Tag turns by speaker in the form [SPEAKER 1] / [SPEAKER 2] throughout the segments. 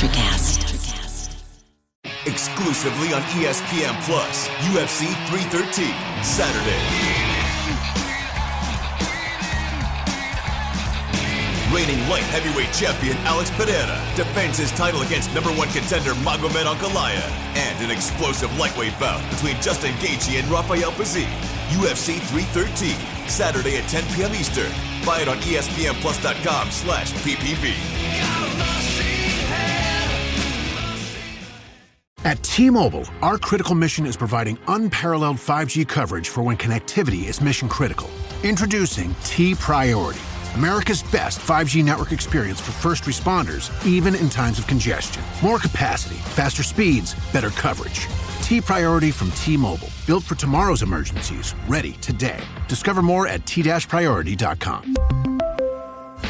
[SPEAKER 1] Electrocast.
[SPEAKER 2] Exclusively on ESPN Plus, UFC 313, Saturday. Reigning light heavyweight champion Alex Pereira defends his title against number one contender Magomed Ankalaev, and an explosive lightweight bout between Justin Gaethje and Rafael Pazzi. UFC 313, Saturday at 10 p.m. Eastern. Buy it on ESPNPlus.com/PPV.
[SPEAKER 3] At T-Mobile, our critical mission is providing unparalleled 5G coverage for when connectivity is mission critical. Introducing T-Priority, America's best 5G network experience for first responders, even in times of congestion. More capacity, faster speeds, better coverage. T-Priority from T-Mobile, built for tomorrow's emergencies, ready today. Discover more at t-priority.com.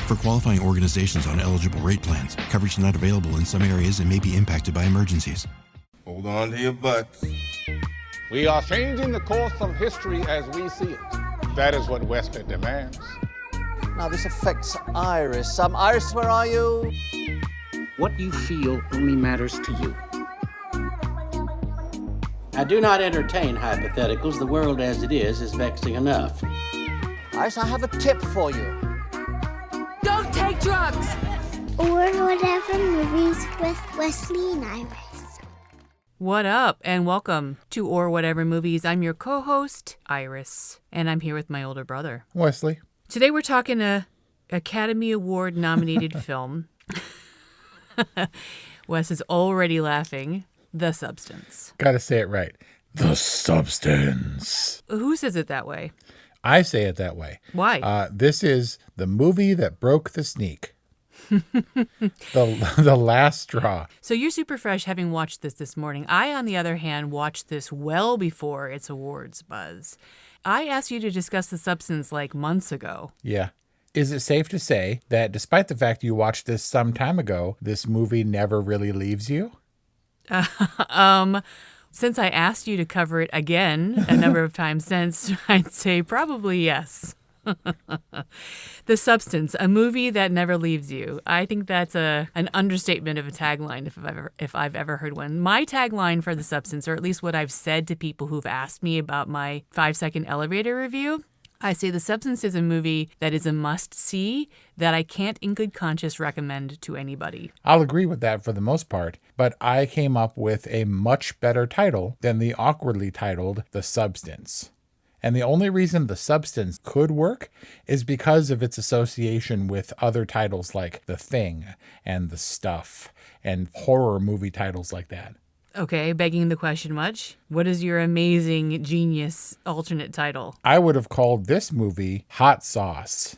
[SPEAKER 4] For qualifying organizations on eligible rate plans, coverage not available in some areas and may be impacted by emergencies.
[SPEAKER 5] Hold on to your butts.
[SPEAKER 6] We are changing the course of history as we see it. That is what Wesley demands.
[SPEAKER 7] Now this affects Iris. Iris, where are you?
[SPEAKER 8] What you feel only matters to you. I do not entertain hypotheticals. The world as it is vexing enough.
[SPEAKER 7] Iris, I have a tip for you.
[SPEAKER 9] Don't take drugs!
[SPEAKER 10] Or whatever movies with Wesley and Iris.
[SPEAKER 11] What up, and welcome to Or Whatever Movies. I'm your co-host, Iris, and I'm here with my older brother,
[SPEAKER 12] Wesley.
[SPEAKER 11] Today we're talking a Academy Award nominated film. Wes is already laughing. The Substance.
[SPEAKER 12] Gotta say it right. The Substance.
[SPEAKER 11] Who says it that way?
[SPEAKER 12] I say it that way.
[SPEAKER 11] Why?
[SPEAKER 12] This is the movie that broke the sneak. the last straw.
[SPEAKER 11] So you're super fresh having watched this morning. I, on the other hand, watched this well before its awards buzz. I asked you to discuss The Substance like months ago.
[SPEAKER 12] Yeah. Is it safe to say that despite the fact you watched this some time ago, this movie never really leaves you?
[SPEAKER 11] Since I asked you to cover it again a number of times since, I'd say probably yes. The Substance, a movie that never leaves you. I think that's an understatement of a tagline if I've ever heard one. My tagline for The Substance, or at least what I've said to people who've asked me about my 5-second elevator review, I say The Substance is a movie that is a must-see that I can't in good conscience recommend to anybody.
[SPEAKER 12] I'll agree with that for the most part, but I came up with a much better title than the awkwardly titled The Substance. And the only reason The Substance could work is because of its association with other titles like The Thing and The Stuff and horror movie titles like that.
[SPEAKER 11] Okay, begging the question much. What is your amazing genius alternate title?
[SPEAKER 12] I would have called this movie Hot Sauce.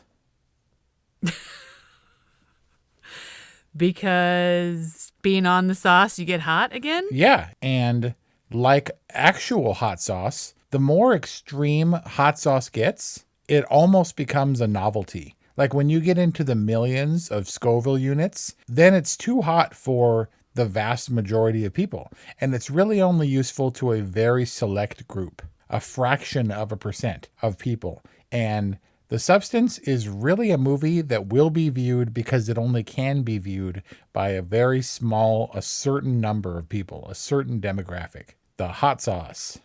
[SPEAKER 11] Because being on the sauce, you get hot again?
[SPEAKER 12] Yeah, and like actual hot sauce, the more extreme hot sauce gets, it almost becomes a novelty. Like when you get into the millions of Scoville units, then it's too hot for the vast majority of people. And it's really only useful to a very select group, a fraction of a percent of people. And The Substance is really a movie that will be viewed because it only can be viewed by a very small, a certain number of people, a certain demographic. The hot sauce.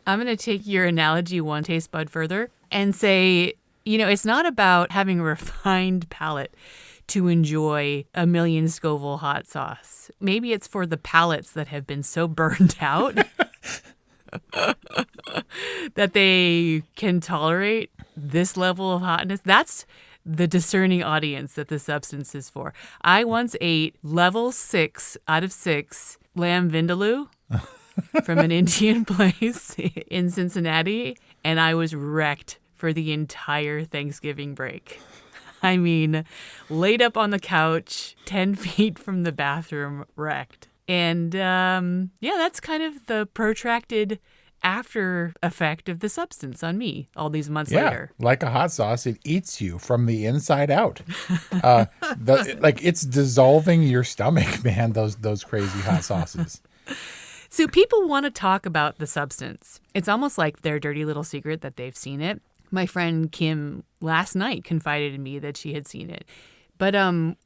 [SPEAKER 11] I'm going to take your analogy one taste bud further and say, it's not about having a refined palate to enjoy a million Scoville hot sauce. Maybe it's for the palates that have been so burned out that they can tolerate this level of hotness. That's the discerning audience that The Substance is for. I once ate level 6 out of 6 lamb vindaloo from an Indian place in Cincinnati, and I was wrecked for the entire Thanksgiving break. I mean, laid up on the couch, 10 feet from the bathroom, wrecked. And that's kind of the protracted after effect of The Substance on me all these months later.
[SPEAKER 12] Like a hot sauce, it eats you from the inside out. It's dissolving your stomach, man, those crazy hot sauces.
[SPEAKER 11] So people want to talk about The Substance. It's almost like their dirty little secret that they've seen it. My friend Kim last night confided in me that she had seen it. But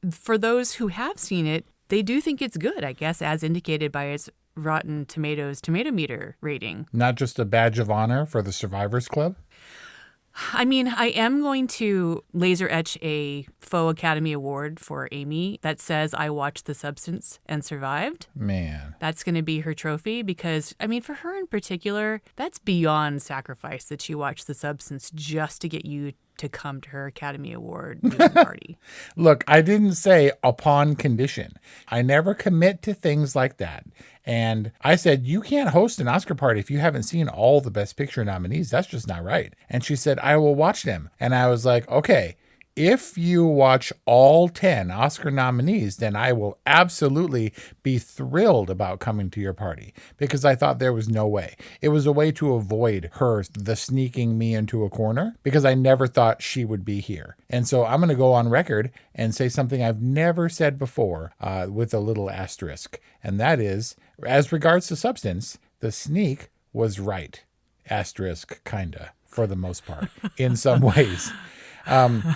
[SPEAKER 11] for those who have seen it, they do think it's good, I guess, as indicated by its Rotten Tomatoes tomato meter rating.
[SPEAKER 12] Not just a badge of honor for the Survivors Club?
[SPEAKER 11] I mean, I am going to laser etch a faux Academy Award for Amy that says I watched The Substance and survived.
[SPEAKER 12] Man.
[SPEAKER 11] That's going to be her trophy because, I mean, for her in particular, that's beyond sacrifice that she watched The Substance just to get you to come to her Academy Award viewing party.
[SPEAKER 12] Look, I didn't say upon condition. I never commit to things like that. And I said, you can't host an Oscar party if you haven't seen all the Best Picture nominees. That's just not right. And she said, I will watch them. And I was like, okay, if you watch all 10 Oscar nominees, then I will absolutely be thrilled about coming to your party, because I thought there was no way. It was a way to avoid the sneaking me into a corner, because I never thought she would be here. And so I'm going to go on record and say something I've never said before with a little asterisk. And that is, as regards to Substance, the sneak was right. Asterisk, kinda, for the most part, in some ways.
[SPEAKER 11] Let's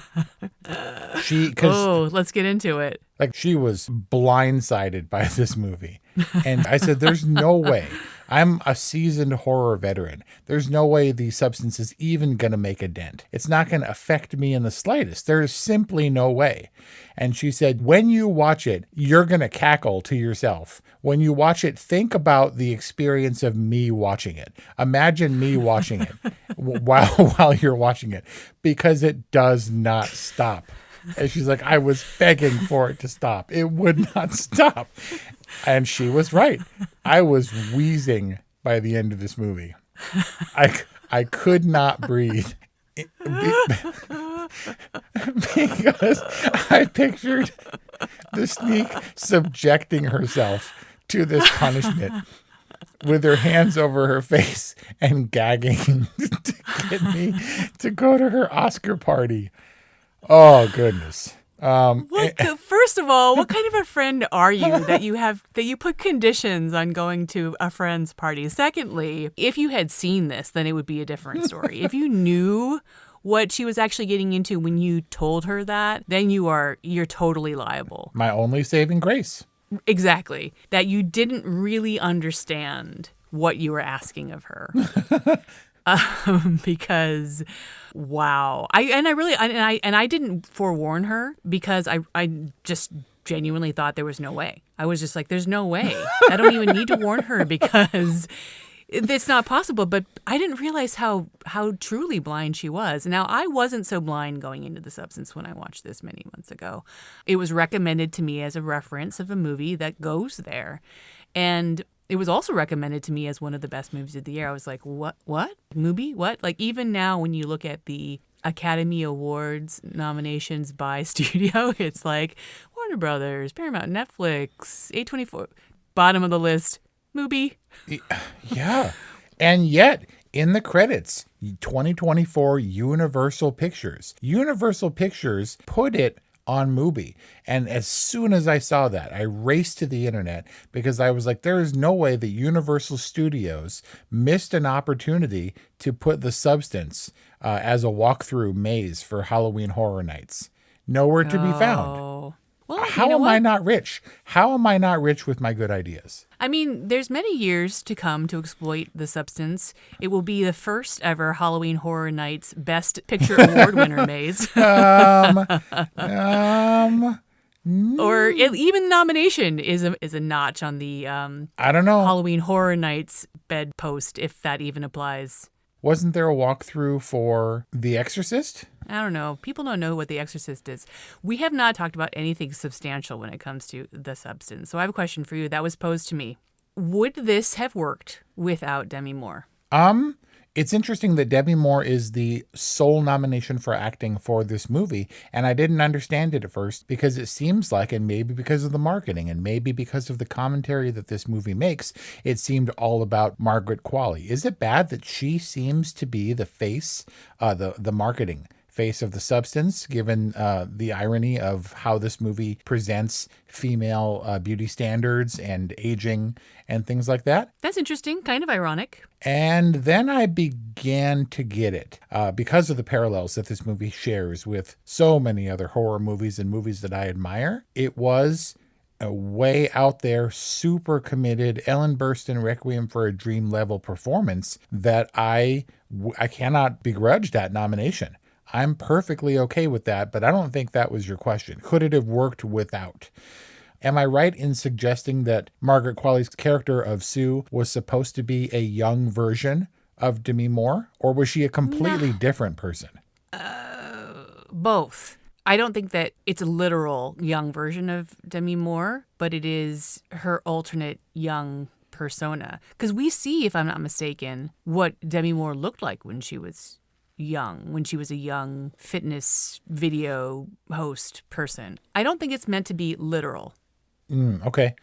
[SPEAKER 11] get into it.
[SPEAKER 12] Like, she was blindsided by this movie. And I said, there's no way. I'm a seasoned horror veteran. There's no way The Substance is even going to make a dent. It's not going to affect me in the slightest. There's simply no way. And she said, when you watch it, you're going to cackle to yourself. When you watch it, think about the experience of me watching it. Imagine me watching it while you're watching it, because it does not stop. And she's like, I was begging for it to stop. It would not stop. And she was right. I was wheezing by the end of this movie. I could not breathe. Because I pictured the sneak subjecting herself to this punishment with her hands over her face and gagging to get me to go to her Oscar party. Oh, goodness.
[SPEAKER 11] First of all, what kind of a friend are you that you put conditions on going to a friend's party? Secondly, if you had seen this, then it would be a different story. If you knew what she was actually getting into when you told her that, then you're totally liable.
[SPEAKER 12] My only saving grace.
[SPEAKER 11] Exactly. That you didn't really understand what you were asking of her. Because, wow. I didn't forewarn her, because I just genuinely thought there was no way. I was just like, there's no way. I don't even need to warn her, because it's not possible. But I didn't realize how truly blind she was. Now, I wasn't so blind going into The Substance when I watched this many months ago. It was recommended to me as a reference of a movie that goes there. And it was also recommended to me as one of the best movies of the year. I was like, what? Movie? What? Like, even now when you look at the Academy Awards nominations by studio, it's like Warner Brothers, Paramount, Netflix, A24. Bottom of the list, movie.
[SPEAKER 12] Yeah. And yet, in the credits, 2024 Universal Pictures. Universal Pictures put it on Mubi. And as soon as I saw that, I raced to the internet, because I was like, there is no way that Universal Studios missed an opportunity to put The Substance as a walkthrough maze for Halloween Horror Nights. Nowhere to be found.
[SPEAKER 11] Well,
[SPEAKER 12] How am I not rich? How am I not rich with my good ideas?
[SPEAKER 11] I mean, there's many years to come to exploit The Substance. It will be the first ever Halloween Horror Nights Best Picture Award winner maze. Or even nomination is a notch on the
[SPEAKER 12] I don't know.
[SPEAKER 11] Halloween Horror Nights bedpost, if that even applies.
[SPEAKER 12] Wasn't there a walkthrough for The Exorcist?
[SPEAKER 11] I don't know. People don't know what The Exorcist is. We have not talked about anything substantial when it comes to The Substance. So I have a question for you that was posed to me. Would this have worked without Demi Moore?
[SPEAKER 12] It's interesting that Demi Moore is the sole nomination for acting for this movie, and I didn't understand it at first, because it seems like, and maybe because of the marketing, and maybe because of the commentary that this movie makes, it seemed all about Margaret Qualley. Is it bad that she seems to be the face, the marketing face of The Substance, given the irony of how this movie presents female beauty standards and aging and things like that?
[SPEAKER 11] That's interesting. Kind of ironic.
[SPEAKER 12] And then I began to get it because of the parallels that this movie shares with so many other horror movies and movies that I admire. It was a way out there, super committed Ellen Burstyn Requiem for a Dream level performance that I cannot begrudge that nomination. I'm perfectly okay with that, but I don't think that was your question. Could it have worked without? Am I right in suggesting that Margaret Qualley's character of Sue was supposed to be a young version of Demi Moore, or was she a completely different person?
[SPEAKER 11] Both. I don't think that it's a literal young version of Demi Moore, but it is her alternate young persona. Because we see, if I'm not mistaken, what Demi Moore looked like when she was young, when she was a young fitness video host person. I don't think it's meant to be literal.
[SPEAKER 12] Okay.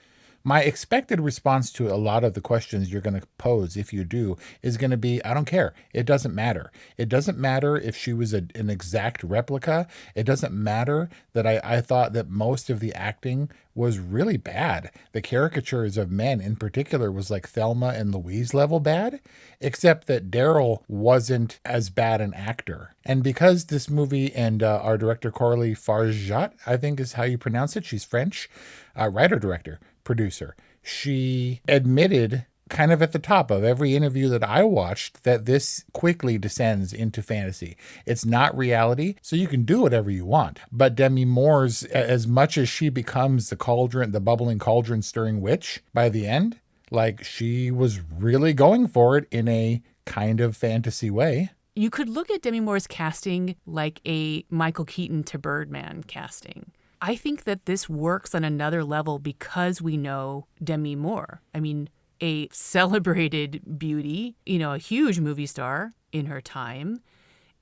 [SPEAKER 12] My expected response to a lot of the questions you're going to pose, if you do, is going to be, I don't care. It doesn't matter. It doesn't matter if she was an exact replica. It doesn't matter that I thought that most of the acting was really bad. The caricatures of men in particular was like Thelma and Louise level bad, except that Daryl wasn't as bad an actor. And because this movie and our director Coralie Farjat, I think is how you pronounce it, she's French, writer-director, producer. She admitted kind of at the top of every interview that I watched that this quickly descends into fantasy. It's not reality, so you can do whatever you want. But Demi Moore's, as much as she becomes the cauldron, the bubbling cauldron stirring witch by the end, like she was really going for it in a kind of fantasy way.
[SPEAKER 11] You could look at Demi Moore's casting like a Michael Keaton to Birdman casting. I think that this works on another level because we know Demi Moore. I mean, a celebrated beauty, a huge movie star in her time,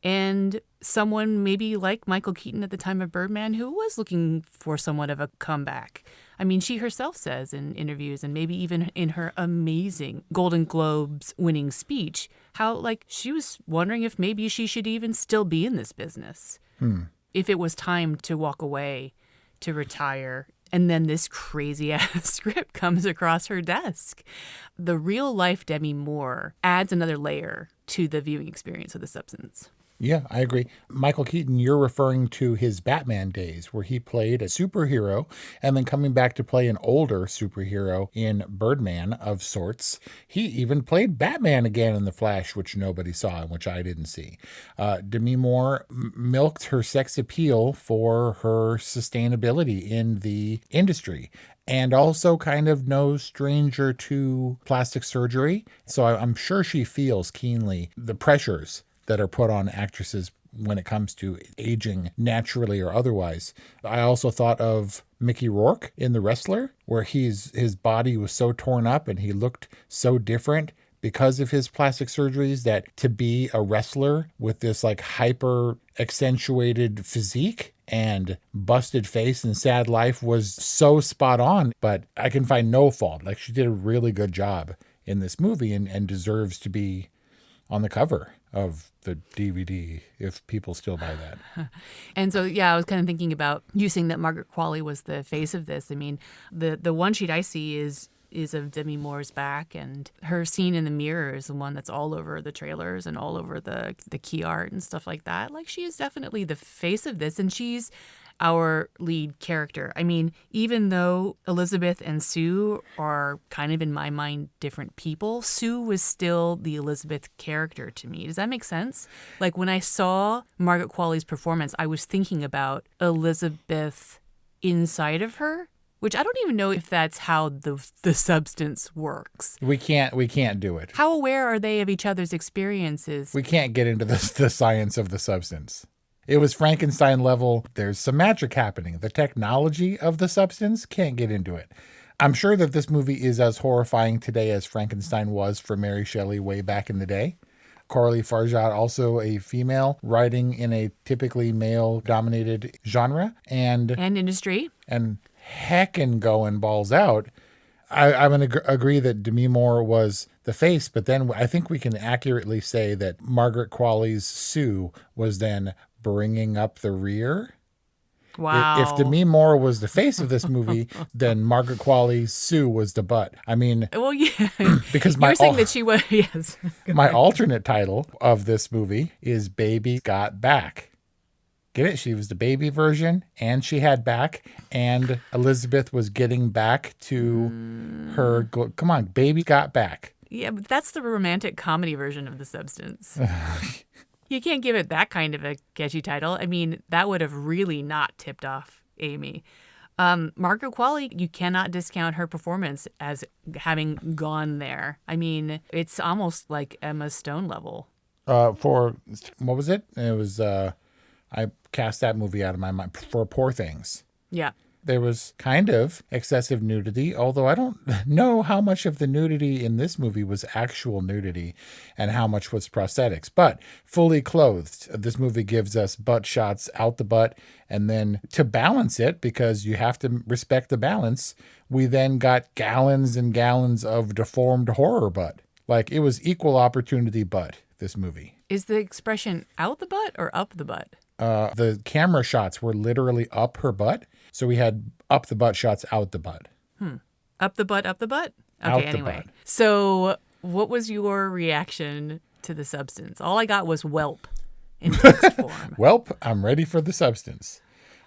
[SPEAKER 11] and someone maybe like Michael Keaton at the time of Birdman who was looking for somewhat of a comeback. I mean, she herself says in interviews and maybe even in her amazing Golden Globes winning speech, how she was wondering if maybe she should even still be in this business. If it was time to walk away, to retire, and then this crazy ass script comes across her desk. The real life Demi Moore adds another layer to the viewing experience of The Substance.
[SPEAKER 12] Yeah, I agree. Michael Keaton, you're referring to his Batman days where he played a superhero and then coming back to play an older superhero in Birdman of sorts. He even played Batman again in The Flash, which nobody saw and which I didn't see. Demi Moore milked her sex appeal for her sustainability in the industry. And also kind of no stranger to plastic surgery. So I'm sure she feels keenly the pressures that are put on actresses when it comes to aging naturally or otherwise. I also thought of Mickey Rourke in The Wrestler, where his body was so torn up and he looked so different because of his plastic surgeries that to be a wrestler with this hyper accentuated physique and busted face and sad life was so spot on. But I can find no fault. She did a really good job in this movie and deserves to be on the cover of the DVD, if people still buy that.
[SPEAKER 11] And so, I was kind of thinking about you saying that Margaret Qualley was the face of this. I mean, the one sheet I see is of Demi Moore's back, and her scene in the mirror is the one that's all over the trailers and all over the key art and stuff like that. She is definitely the face of this, and she's our lead character. I mean, even though Elizabeth and Sue are kind of, in my mind, different people, Sue was still the Elizabeth character to me. Does that make sense? When I saw Margaret Qualley's performance, I was thinking about Elizabeth inside of her, which I don't even know if that's how the substance works.
[SPEAKER 12] We can't do it.
[SPEAKER 11] How aware are they of each other's experiences?
[SPEAKER 12] We can't get into the science of the substance. It was Frankenstein level. There's some magic happening. The technology of the substance, can't get into it. I'm sure that this movie is as horrifying today as Frankenstein was for Mary Shelley way back in the day. Coralie Farjat, also a female, writing in a typically male-dominated genre. And
[SPEAKER 11] industry.
[SPEAKER 12] And heckin' going balls out. I'm going to agree that Demi Moore was the face, but then I think we can accurately say that Margaret Qualley's Sue was then bringing up the rear.
[SPEAKER 11] Wow.
[SPEAKER 12] If Demi Moore was the face of this movie, then Margaret Qualley's Sue was the butt. I mean,
[SPEAKER 11] well, yeah,
[SPEAKER 12] because
[SPEAKER 11] you're saying that she was, yes.
[SPEAKER 12] My alternate title of this movie is Baby Got Back. Get it? She was the baby version, and she had back, and Elizabeth was getting back to her. Come on, baby got back.
[SPEAKER 11] Yeah, but that's the romantic comedy version of The Substance. You can't give it that kind of a catchy title. I mean, that would have really not tipped off Amy. Margaret Qualley, you cannot discount her performance as having gone there. I mean, it's almost like Emma Stone level.
[SPEAKER 12] For, what was it? It was, I cast that movie out of my mind, for Poor Things.
[SPEAKER 11] Yeah.
[SPEAKER 12] There was kind of excessive nudity, although I don't know how much of the nudity in this movie was actual nudity and how much was prosthetics. But fully clothed, this movie gives us butt shots out the butt. And then to balance it, because you have to respect the balance, we then got gallons and gallons of deformed horror butt. Like, it was equal opportunity butt, this movie.
[SPEAKER 11] Is the expression out the butt or up the butt?
[SPEAKER 12] The camera shots were literally up her butt. So we had up the butt shots, out the butt.
[SPEAKER 11] Up the butt, up the butt? Okay,
[SPEAKER 12] Out the
[SPEAKER 11] anyway.
[SPEAKER 12] butt.
[SPEAKER 11] So what was your reaction to The Substance? All I got was whelp in text form.
[SPEAKER 12] Welp, I'm ready for The Substance,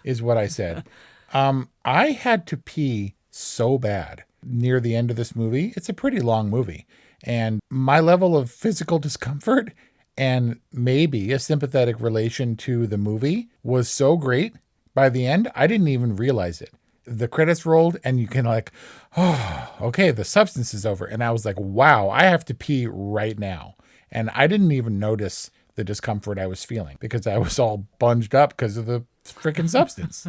[SPEAKER 12] is what I said. I had to pee so bad near the end of this movie. It's a pretty long movie. And my level of physical discomfort and maybe a sympathetic relation to the movie was so great. By the end, I didn't even realize it. The credits rolled and you can like, oh, okay, The Substance is over. And I was like, wow, I have to pee right now. And I didn't even notice the discomfort I was feeling because I was all bunged up because of the freaking Substance.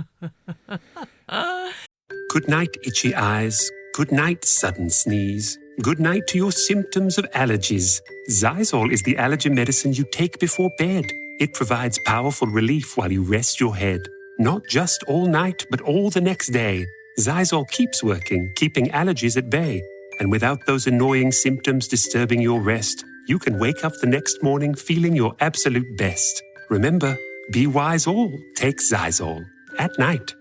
[SPEAKER 1] Good night, itchy eyes. Good night, sudden sneeze. Good night to your symptoms of allergies. Xyzal is the allergy medicine you take before bed. It provides powerful relief while you rest your head. Not just all night, but all the next day. Xyzal keeps working, keeping allergies at bay. And without those annoying symptoms disturbing your rest, you can wake up the next morning feeling your absolute best. Remember, be wise all, take Xyzal. At night.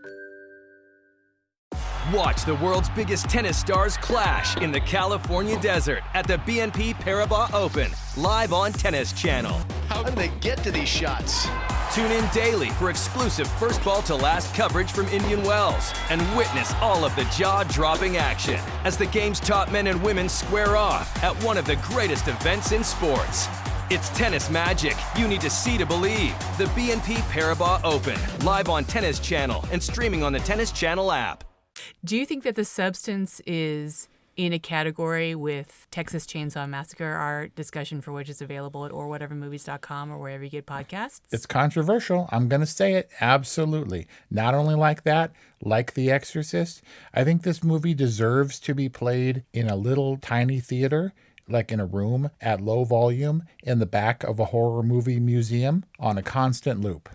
[SPEAKER 13] Watch the world's biggest tennis stars clash in the California desert at the BNP Paribas Open, live on Tennis Channel.
[SPEAKER 14] How do they get to these shots?
[SPEAKER 13] Tune in daily for exclusive first ball to last coverage from Indian Wells and witness all of the jaw-dropping action as the game's top men and women square off at one of the greatest events in sports. It's tennis magic you need to see to believe. The BNP Paribas Open, live on Tennis Channel and streaming on the Tennis Channel app.
[SPEAKER 11] Do you think that The Substance is in a category with Texas Chainsaw Massacre, our discussion for which is available at orwhatevermovies.com or wherever you get podcasts?
[SPEAKER 12] It's controversial. I'm going to say it. Absolutely. Not only like that, like The Exorcist. I think this movie deserves to be played in a little tiny theater, like in a room at low volume in the back of a horror movie museum on a constant loop.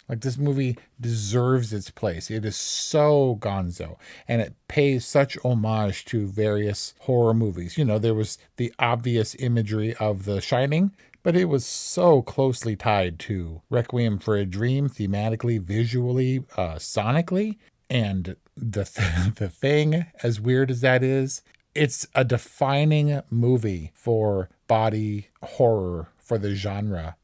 [SPEAKER 12] Like, this movie deserves its place. It is so gonzo, and it pays such homage to various horror movies. You know, there was the obvious imagery of The Shining, but it was so closely tied to Requiem for a Dream, thematically, visually, sonically. And the Thing, as weird as that is, it's a defining movie for body horror, for the genre.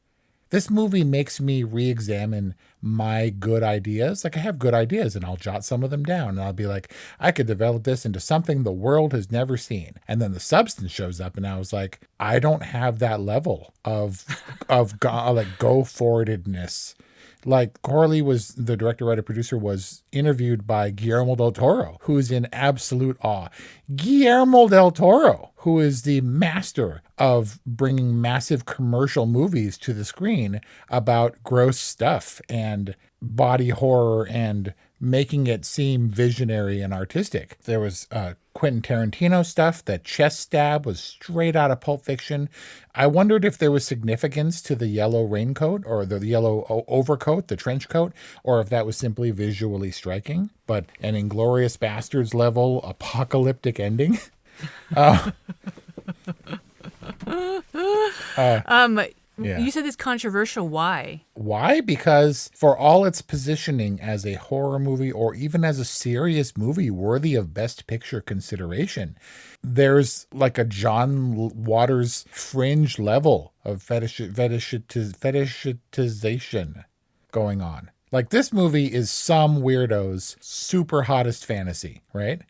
[SPEAKER 12] This movie makes me re-examine my good ideas. Like, I have good ideas and I'll jot some of them down and I'll be like, I could develop this into something the world has never seen. And then The Substance shows up and I was like, I don't have that level of go-forwardedness. Like, Corley was, the director, writer, producer, was interviewed by Guillermo del Toro, who's in absolute awe. Guillermo del Toro, who is the master of bringing massive commercial movies to the screen about gross stuff and body horror and making it seem visionary and artistic. There was Quentin Tarantino stuff. That chest stab was straight out of Pulp Fiction. I wondered if there was significance to the yellow raincoat or the yellow overcoat, the trench coat, or if that was simply visually striking. But an Inglourious Basterds level apocalyptic ending.
[SPEAKER 11] Yeah. You said it's controversial. Why?
[SPEAKER 12] Why? Because for all its positioning as a horror movie or even as a serious movie worthy of Best Picture consideration, there's like a John Waters fringe level of fetishization going on. Like, this movie is some weirdo's super hottest fantasy, right?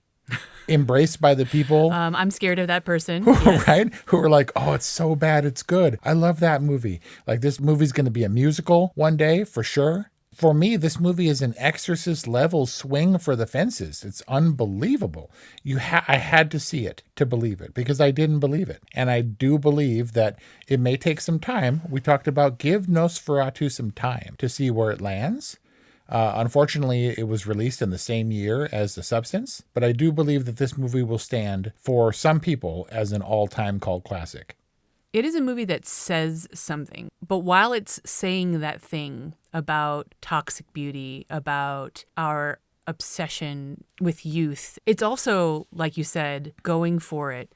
[SPEAKER 12] Embraced by the people.
[SPEAKER 11] I'm scared of that person.
[SPEAKER 12] Yes. Right? Who are like, oh, it's so bad, it's good. I love that movie. Like, this movie's going to be a musical one day, for sure. For me, this movie is an Exorcist level swing for the fences. It's unbelievable. I had to see it to believe it, because I didn't believe it. And I do believe that it may take some time. We talked about give Nosferatu some time to see where it lands. Unfortunately, it was released in the same year as The Substance, but I do believe that this movie will stand for some people as an all-time cult classic.
[SPEAKER 11] It is a movie that says something, but while it's saying that thing about toxic beauty, about our obsession with youth, it's also, like you said, going for it.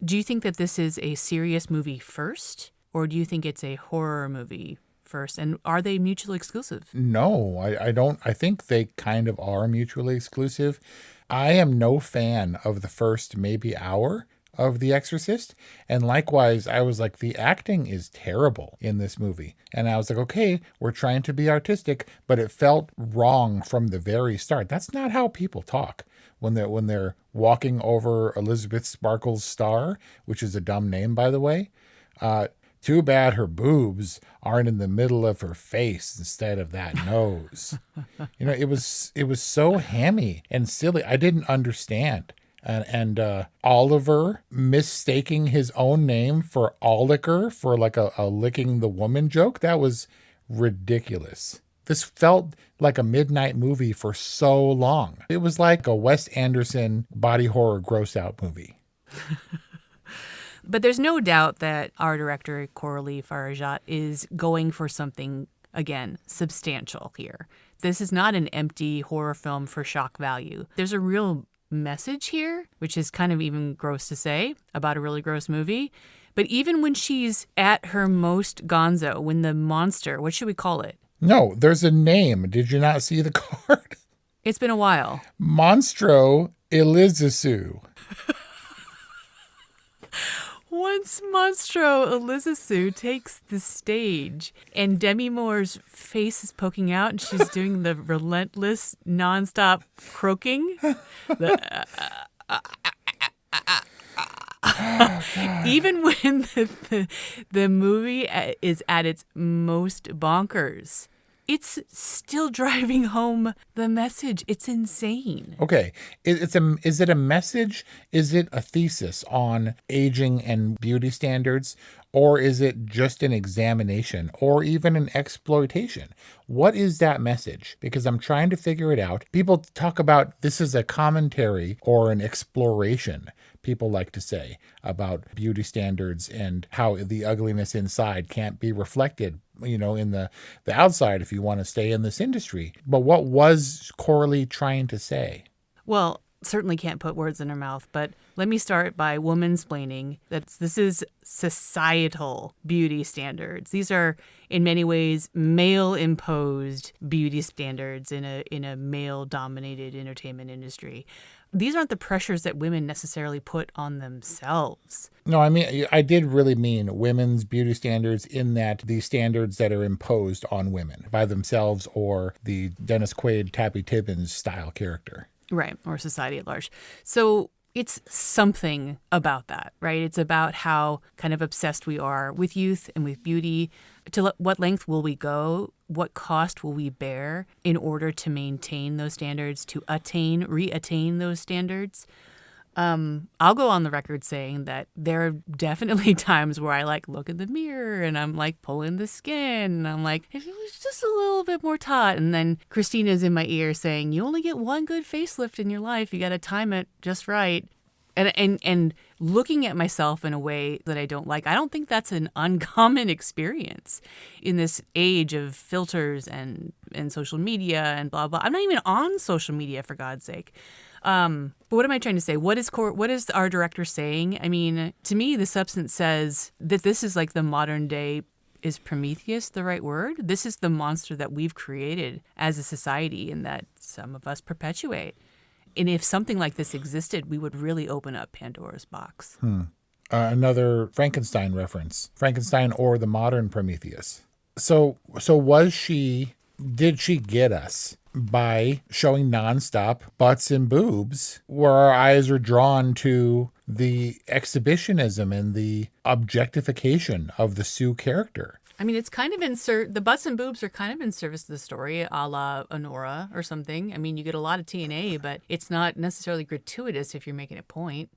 [SPEAKER 11] Do you think that this is a serious movie first, or do you think it's a horror movie first? And are they mutually exclusive?
[SPEAKER 12] No, I don't. I think they kind of are mutually exclusive. I am no fan of the first maybe hour of The Exorcist. And likewise, I was like, the acting is terrible in this movie. And I was like, okay, we're trying to be artistic, but it felt wrong from the very start. That's not how people talk when they're walking over Elizabeth Sparkle's star, which is a dumb name, by the way. Too bad her boobs aren't in the middle of her face instead of that nose. It was so hammy and silly. I didn't understand. And Oliver mistaking his own name for Oliker for like a licking the woman joke. That was ridiculous. This felt like a midnight movie for so long. It was like a Wes Anderson body horror gross out movie.
[SPEAKER 11] But there's no doubt that our director, Coralie Farajat, is going for something, again, substantial here. This is not an empty horror film for shock value. There's a real message here, which is kind of even gross to say about a really gross movie. But even when she's at her most gonzo, when the monster, what should we call it?
[SPEAKER 12] No, there's a name. Did you not see the card?
[SPEAKER 11] It's been a while.
[SPEAKER 12] Monstro Elizasu.
[SPEAKER 11] Once Monstro Elizasu takes the stage and Demi Moore's face is poking out and she's doing the relentless, nonstop croaking. Even when the movie is at its most bonkers, it's still driving home the message. It's insane.
[SPEAKER 12] Okay. Is it a message? Is it a thesis on aging and beauty standards? Or is it just an examination or even an exploitation? What is that message? Because I'm trying to figure it out. People talk about this is a commentary or an exploration, people like to say, about beauty standards and how the ugliness inside can't be reflected, in the outside if you want to stay in this industry. But what was Coralie trying to say?
[SPEAKER 11] Well, certainly can't put words in her mouth, but let me start by womansplaining that this is societal beauty standards. These are, in many ways, male-imposed beauty standards in a male-dominated entertainment industry. These aren't the pressures that women necessarily put on themselves.
[SPEAKER 12] No, I mean, I did really mean women's beauty standards in that the standards that are imposed on women by themselves or the Dennis Quaid, Tappy Tibbins style character.
[SPEAKER 11] Right, or society at large. So it's something about that, right? It's about how kind of obsessed we are with youth and with beauty. To what length will we go? What cost will we bear in order to maintain those standards, to re-attain those standards? I'll go on the record saying that there are definitely times where I look in the mirror and I'm pulling the skin and I'm like, if it was just a little bit more taut. And then Christina's in my ear saying, you only get one good facelift in your life. You got to time it just right. And looking at myself in a way that I don't like, I don't think that's an uncommon experience in this age of filters and social media and blah, blah. I'm not even on social media, for God's sake. But what am I trying to say? What is our director saying? I mean, to me, The Substance says that this is like the modern day, is Prometheus the right word? This is the monster that we've created as a society and that some of us perpetuate. And if something like this existed, we would really open up Pandora's box.
[SPEAKER 12] Another Frankenstein reference. Frankenstein or the modern Prometheus. So was she did she get us by showing nonstop butts and boobs where our eyes are drawn to the exhibitionism and the objectification of the Sue character?
[SPEAKER 11] I mean, it's kind of the butts and boobs are kind of in service to the story, a la Honora or something. I mean, you get a lot of TNA, but it's not necessarily gratuitous if you're making a point.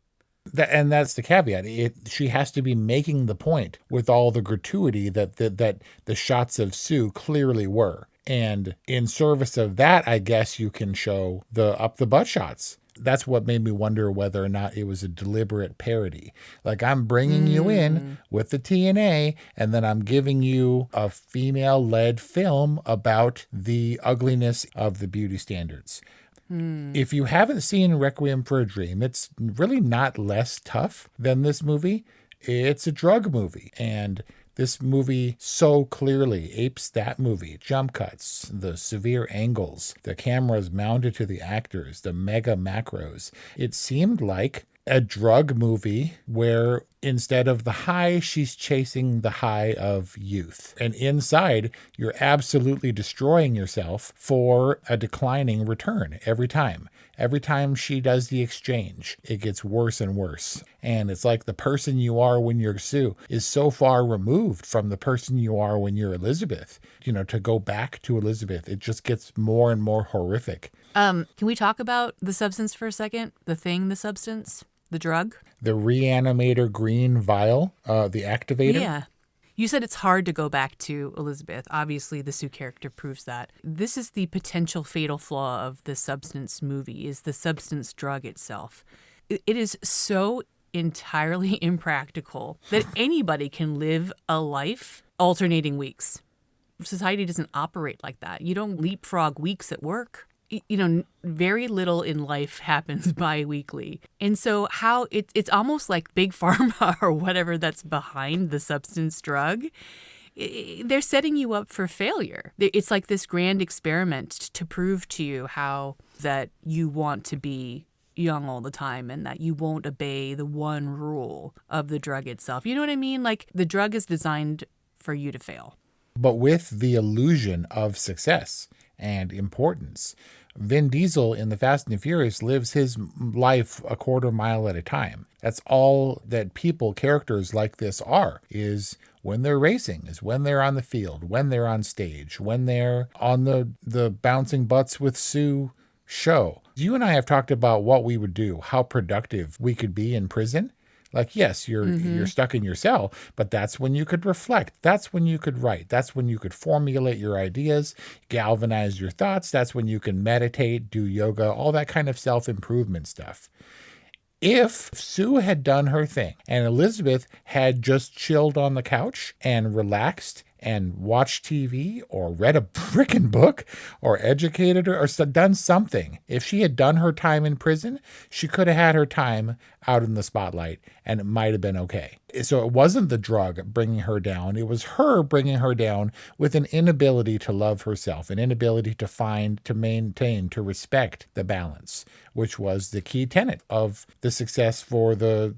[SPEAKER 12] And that's the caveat. She has to be making the point with all the gratuity that the shots of Sue clearly were. And in service of that, I guess you can show the up the butt shots. That's what made me wonder whether or not it was a deliberate parody. Like, I'm bringing you in with the TNA, and then I'm giving you a female-led film about the ugliness of the beauty standards. If you haven't seen Requiem for a Dream, it's really not less tough than this movie. It's a drug movie, and this movie so clearly apes that movie. Jump cuts, the severe angles, the cameras mounted to the actors, the mega macros. It seemed like a drug movie where instead of the high, she's chasing the high of youth. And inside, you're absolutely destroying yourself for a declining return every time. Every time she does the exchange, it gets worse and worse. And it's like the person you are when you're Sue is so far removed from the person you are when you're Elizabeth. You know, to go back to Elizabeth, it just gets more and more horrific.
[SPEAKER 11] Can we talk about the substance for a second? The substance? The drug?
[SPEAKER 12] The reanimator green vial, the activator?
[SPEAKER 11] Yeah. You said it's hard to go back to Elizabeth. Obviously, the Sue character proves that. This is the potential fatal flaw of the substance movie, is the substance drug itself. It is so entirely impractical that anybody can live a life alternating weeks. Society doesn't operate like that. You don't leapfrog weeks at work. You know, very little in life happens bi-weekly. And so how it's almost like Big Pharma or whatever that's behind the substance drug. They're setting you up for failure. It's like this grand experiment to prove to you how that you want to be young all the time and that you won't obey the one rule of the drug itself. You know what I mean? Like, the drug is designed for you to fail.
[SPEAKER 12] But with the illusion of success and importance. Vin Diesel in The Fast and the Furious lives his life a quarter mile at a time. That's all that characters like this are, is when they're racing, is when they're on the field, when they're on stage, when they're on the bouncing butts with Sue show. You and I have talked about what we would do, how productive we could be in prison. Like, yes, you're stuck in your cell, but that's when you could reflect. That's when you could write. That's when you could formulate your ideas, galvanize your thoughts. That's when you can meditate, do yoga, all that kind of self-improvement stuff. If Sue had done her thing and Elizabeth had just chilled on the couch and relaxed and watched TV or read a frickin' book or educated her or done something. If she had done her time in prison, she could have had her time out in the spotlight and it might have been okay. So it wasn't the drug bringing her down. It was her bringing her down with an inability to love herself, an inability to find, to maintain, to respect the balance, which was the key tenet of the success for the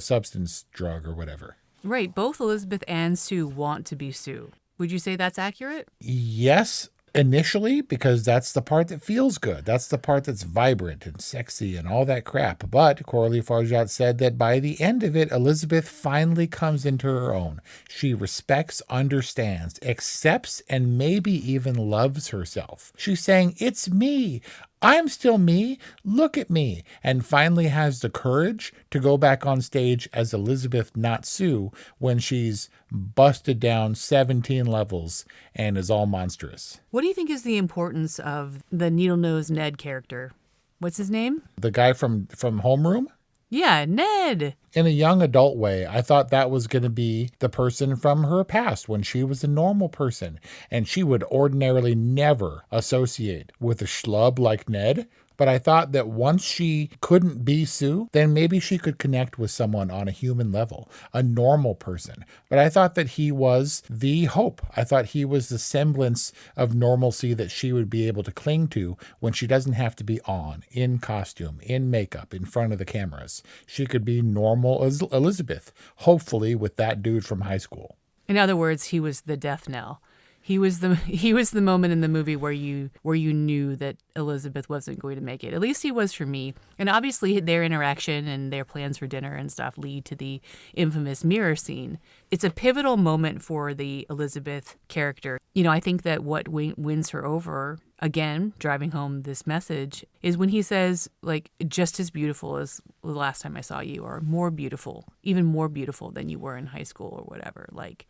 [SPEAKER 12] substance drug or whatever.
[SPEAKER 11] Right. Both Elizabeth and Sue want to be Sue. Would you say that's accurate?
[SPEAKER 12] Yes, initially, because that's the part that feels good. That's the part that's vibrant and sexy and all that crap. But Coralie Farjat said that by the end of it, Elizabeth finally comes into her own. She respects, understands, accepts, and maybe even loves herself. She's saying, "It's me. I'm still me. Look at me." And finally has the courage to go back on stage as Elizabeth, not Sue, when she's busted down 17 levels and is all monstrous.
[SPEAKER 11] What do you think is the importance of the needle-nosed Ned character? What's his name?
[SPEAKER 12] The guy from Homeroom?
[SPEAKER 11] Yeah, Ned.
[SPEAKER 12] In a young adult way, I thought that was going to be the person from her past when she was a normal person. And she would ordinarily never associate with a schlub like Ned. But I thought that once she couldn't be Sue, then maybe she could connect with someone on a human level, a normal person. But I thought that he was the hope. I thought he was the semblance of normalcy that she would be able to cling to when she doesn't have to be on, in costume, in makeup, in front of the cameras. She could be normal as Elizabeth, hopefully with that dude from high school.
[SPEAKER 11] In other words, he was the death knell. He was the moment in the movie where you knew that Elizabeth wasn't going to make it. At least he was for me. And obviously their interaction and their plans for dinner and stuff lead to the infamous mirror scene. It's a pivotal moment for the Elizabeth character. You know, I think that what wins her over, again, driving home this message, is when he says, like, just as beautiful as the last time I saw you, or more beautiful, even more beautiful than you were in high school or whatever. Like,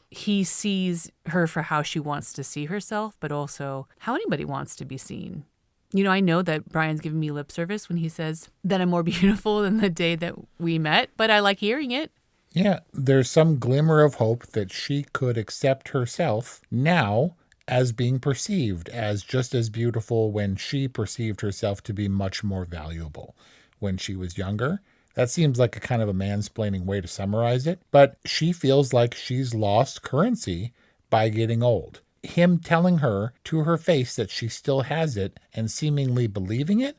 [SPEAKER 11] he sees her for how she wants to see herself, but also how anybody wants to be seen. You know, I know that Brian's giving me lip service when he says that I'm more beautiful than the day that we met, but I like hearing it.
[SPEAKER 12] Yeah, there's some glimmer of hope that she could accept herself now as being perceived as just as beautiful when she perceived herself to be much more valuable when she was younger. That seems like a kind of a mansplaining way to summarize it, but she feels like she's lost currency by getting old. Him telling her to her face that she still has it and seemingly believing it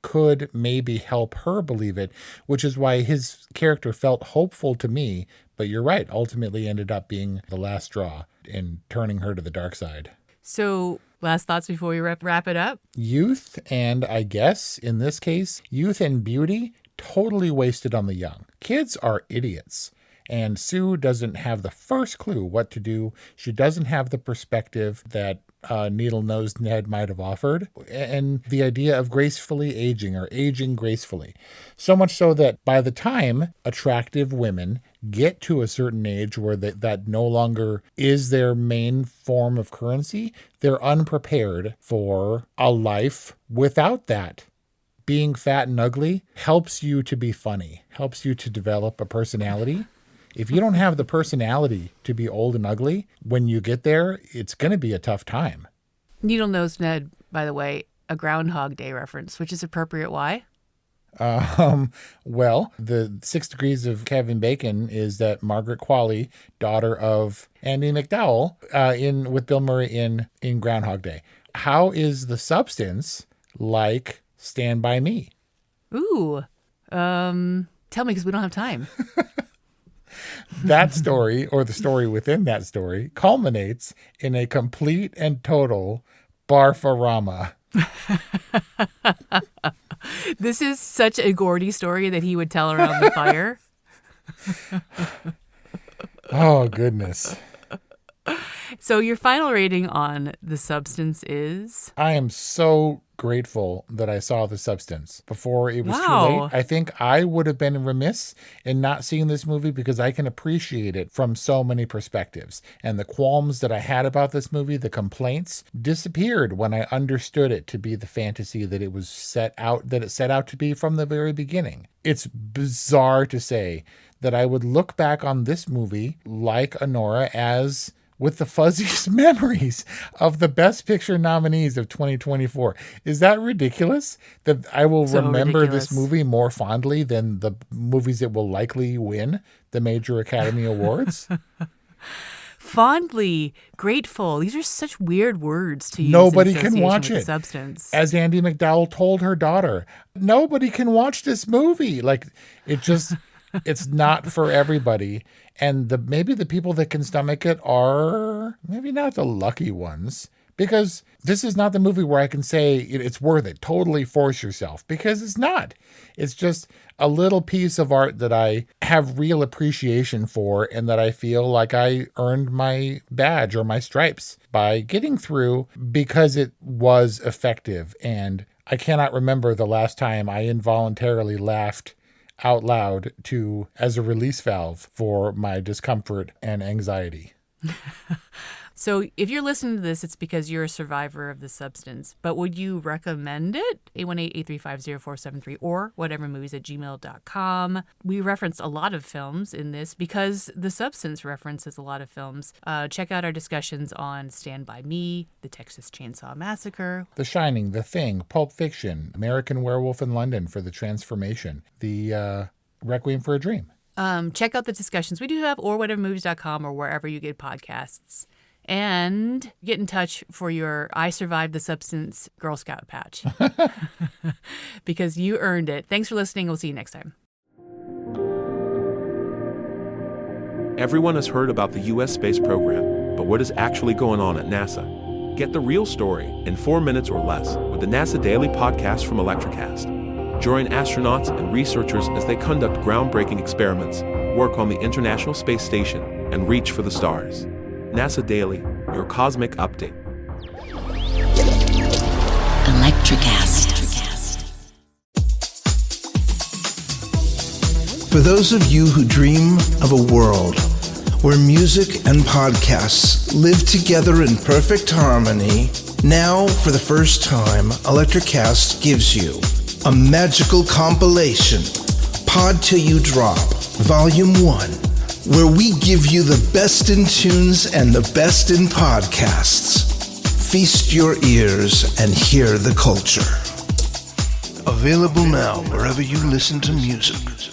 [SPEAKER 12] could maybe help her believe it, which is why his character felt hopeful to me, but you're right, ultimately ended up being the last straw in turning her to the dark side.
[SPEAKER 11] So, last thoughts before we wrap it up?
[SPEAKER 12] Youth, and I guess in this case, youth and beauty, totally wasted on the young. Kids are idiots. And Sue doesn't have the first clue what to do. She doesn't have the perspective that Needle-Nosed Ned might have offered. And the idea of gracefully aging or aging gracefully. So much so that by the time attractive women get to a certain age where that no longer is their main form of currency, they're unprepared for a life without that. Being fat and ugly helps you to be funny, helps you to develop a personality. If you don't have the personality to be old and ugly, when you get there, it's going to be a tough time.
[SPEAKER 11] Needle-Nosed Ned, by the way, a Groundhog Day reference, which is appropriate. Why?
[SPEAKER 12] Well, the 6 Degrees of Kevin Bacon is that Margaret Qualley, daughter of Andy McDowell, with Bill Murray in Groundhog Day. How is the substance like Stand By Me?
[SPEAKER 11] Ooh, tell me, because we don't have time.
[SPEAKER 12] That story, or the story within that story, culminates in a complete and total barfarama.
[SPEAKER 11] This is such a Gordy story that he would tell around the fire.
[SPEAKER 12] Oh, goodness.
[SPEAKER 11] So your final rating on The Substance is?
[SPEAKER 12] I am so grateful that I saw The Substance before it was too late. I think I would have been remiss in not seeing this movie because I can appreciate it from so many perspectives. And the qualms that I had about this movie, the complaints, disappeared when I understood it to be the fantasy that it set out to be from the very beginning. It's bizarre to say that I would look back on this movie like Honora as with the fuzziest memories of the Best Picture nominees of 2024. Is that ridiculous? That I will remember this movie more fondly than the movies that will likely win the major Academy Awards?
[SPEAKER 11] Fondly, grateful. These are such weird words to use.
[SPEAKER 12] Nobody can watch it.
[SPEAKER 11] Substance.
[SPEAKER 12] As Andy McDowell told her daughter, nobody can watch this movie. Like, it just... It's not for everybody. And maybe the people that can stomach it are maybe not the lucky ones, because this is not the movie where I can say it's worth it. Totally force yourself, because it's not. It's just a little piece of art that I have real appreciation for and that I feel like I earned my badge or my stripes by getting through because it was effective. And I cannot remember the last time I involuntarily laughed out loud as a release valve for my discomfort and anxiety.
[SPEAKER 11] So if you're listening to this, it's because you're a survivor of The Substance. But would you recommend it? 818-835-0473 or whatevermovies@gmail.com. We referenced a lot of films in this because The Substance references a lot of films. Check out our discussions on Stand By Me, The Texas Chainsaw Massacre,
[SPEAKER 12] The Shining, The Thing, Pulp Fiction, American Werewolf in London for the Transformation, The Requiem for a Dream.
[SPEAKER 11] Check out the discussions we do have, or whatevermovies.com, or wherever you get podcasts. And get in touch for your I Survived the Substance Girl Scout patch. Because you earned it. Thanks for listening. We'll see you next time.
[SPEAKER 15] Everyone has heard about the U.S. space program. but what is actually going on at NASA. Get the real story in 4 minutes or less with the NASA Daily Podcast from Electricast. Join astronauts and researchers as they conduct groundbreaking experiments, work on the International Space Station, and reach for the stars. NASA Daily, your cosmic update.
[SPEAKER 16] Electricast.
[SPEAKER 17] For those of you who dream of a world where music and podcasts live together in perfect harmony, now, for the first time, Electricast gives you a magical compilation, Pod Till You Drop, Volume 1, where we give you the best in tunes and the best in podcasts. Feast your ears and hear the culture. Available now wherever you listen to music.